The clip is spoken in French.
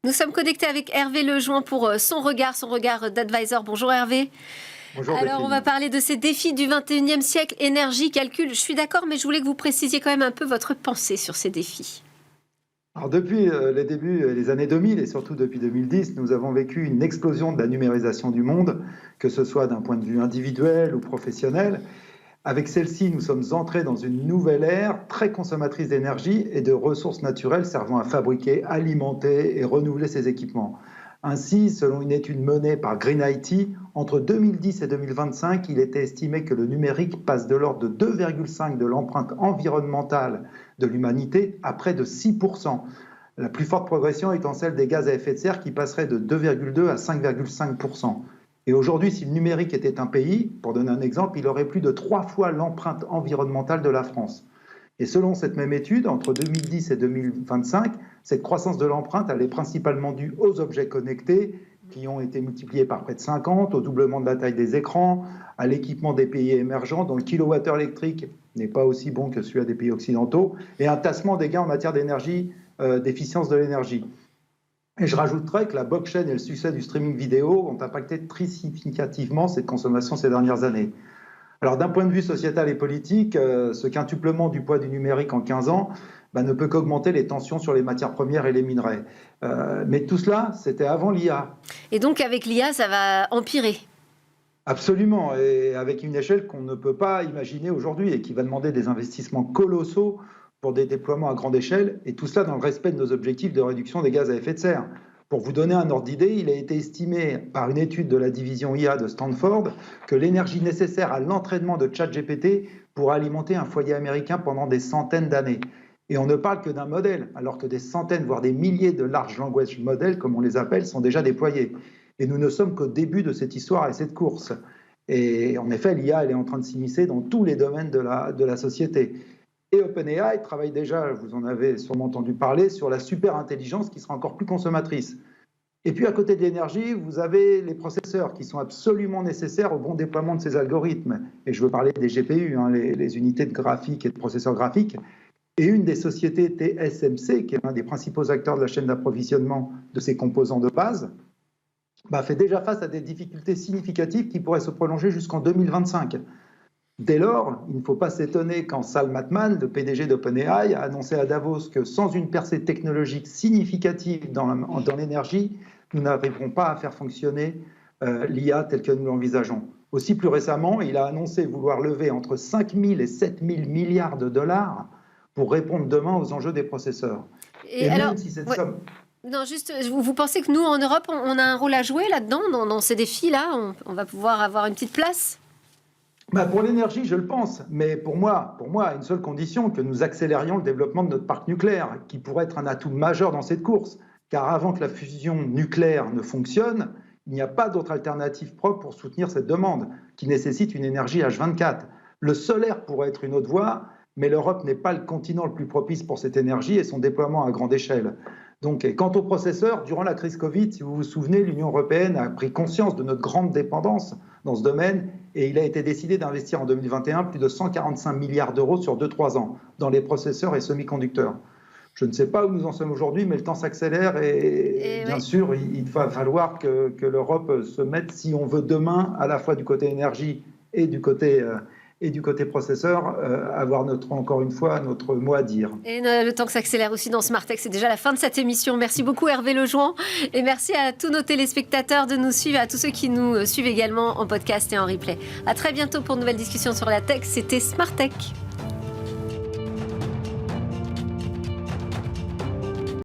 Nous sommes connectés avec Hervé Lejoin pour son regard d'advisor. Bonjour Hervé. Bonjour. Alors on va parler de ces défis du 21e siècle, énergie, calcul. Je suis d'accord, mais je voulais que vous précisiez quand même un peu votre pensée sur ces défis. Alors depuis les débuts des années 2000 et surtout depuis 2010, nous avons vécu une explosion de la numérisation du monde, que ce soit d'un point de vue individuel ou professionnel. Avec celle-ci, nous sommes entrés dans une nouvelle ère très consommatrice d'énergie et de ressources naturelles servant à fabriquer, alimenter et renouveler ces équipements. Ainsi, selon une étude menée par Green IT, entre 2010 et 2025, il était estimé que le numérique passe de l'ordre de 2,5 de l'empreinte environnementale de l'humanité à près de 6%. La plus forte progression étant celle des gaz à effet de serre qui passerait de 2,2 à 5,5%. Et aujourd'hui, si le numérique était un pays, pour donner un exemple, il aurait plus de 3 fois l'empreinte environnementale de la France. Et selon cette même étude, entre 2010 et 2025, cette croissance de l'empreinte, elle est principalement due aux objets connectés qui ont été multipliés par près de 50, au doublement de la taille des écrans, à l'équipement des pays émergents dont le kilowattheure électrique n'est pas aussi bon que celui des pays occidentaux, et un tassement des gains en matière d'énergie, d'efficience de l'énergie. Et je rajouterais que la blockchain et le succès du streaming vidéo ont impacté très significativement cette consommation ces dernières années. Alors d'un point de vue sociétal et politique, ce quintuplement du poids du numérique en 15 ans ne peut qu'augmenter les tensions sur les matières premières et les minerais. Mais tout cela, c'était avant l'IA. Et donc avec l'IA, ça va empirer? Absolument, et avec une échelle qu'on ne peut pas imaginer aujourd'hui et qui va demander des investissements colossaux pour des déploiements à grande échelle, et tout cela dans le respect de nos objectifs de réduction des gaz à effet de serre. Pour vous donner un ordre d'idée, il a été estimé par une étude de la division IA de Stanford que l'énergie nécessaire à l'entraînement de ChatGPT pourrait alimenter un foyer américain pendant des centaines d'années. Et on ne parle que d'un modèle, alors que des centaines, voire des milliers de large language models, comme on les appelle, sont déjà déployés. Et nous ne sommes qu'au début de cette histoire et cette course. Et en effet, l'IA, elle est en train de s'immiscer dans tous les domaines de la société. Et OpenAI travaille déjà, vous en avez sûrement entendu parler, sur la super-intelligence qui sera encore plus consommatrice. Et puis à côté de l'énergie, vous avez les processeurs qui sont absolument nécessaires au bon déploiement de ces algorithmes. Et je veux parler des GPU, les unités de graphique et de processeurs graphiques. Et une des sociétés TSMC, qui est l'un des principaux acteurs de la chaîne d'approvisionnement de ces composants de base, fait déjà face à des difficultés significatives qui pourraient se prolonger jusqu'en 2025. Dès lors, il ne faut pas s'étonner quand Sam Altman, le PDG d'OpenAI, a annoncé à Davos que sans une percée technologique significative dans l'énergie, nous n'arriverons pas à faire fonctionner l'IA telle que nous l'envisageons. Aussi, plus récemment, il a annoncé vouloir lever entre 5 000 et 7 000 milliards de dollars pour répondre demain aux enjeux des processeurs. Et alors, même si cette somme... Non, juste, vous pensez que nous, en Europe, on a un rôle à jouer là-dedans, dans ces défis-là? On va pouvoir avoir une petite place? Pour l'énergie, je le pense, mais pour moi, à une seule condition, que nous accélérions le développement de notre parc nucléaire, qui pourrait être un atout majeur dans cette course. Car avant que la fusion nucléaire ne fonctionne, il n'y a pas d'autre alternative propre pour soutenir cette demande, qui nécessite une énergie H24. Le solaire pourrait être une autre voie, mais l'Europe n'est pas le continent le plus propice pour cette énergie et son déploiement à grande échelle. Donc, quant aux processeurs, durant la crise Covid, si vous vous souvenez, l'Union européenne a pris conscience de notre grande dépendance dans ce domaine et il a été décidé d'investir en 2021 plus de 145 milliards d'euros sur 2-3 ans dans les processeurs et semi-conducteurs. Je ne sais pas où nous en sommes aujourd'hui, mais le temps s'accélère et bien sûr, il va falloir que l'Europe se mette, si on veut demain, à la fois du côté énergie et du côté processeur, avoir encore une fois notre mot à dire. Et le temps que ça accélère aussi dans Smart Tech, c'est déjà la fin de cette émission. Merci beaucoup Hervé Lejoin et merci à tous nos téléspectateurs de nous suivre, à tous ceux qui nous suivent également en podcast et en replay. À très bientôt pour une nouvelle discussion sur la tech. C'était Smart Tech.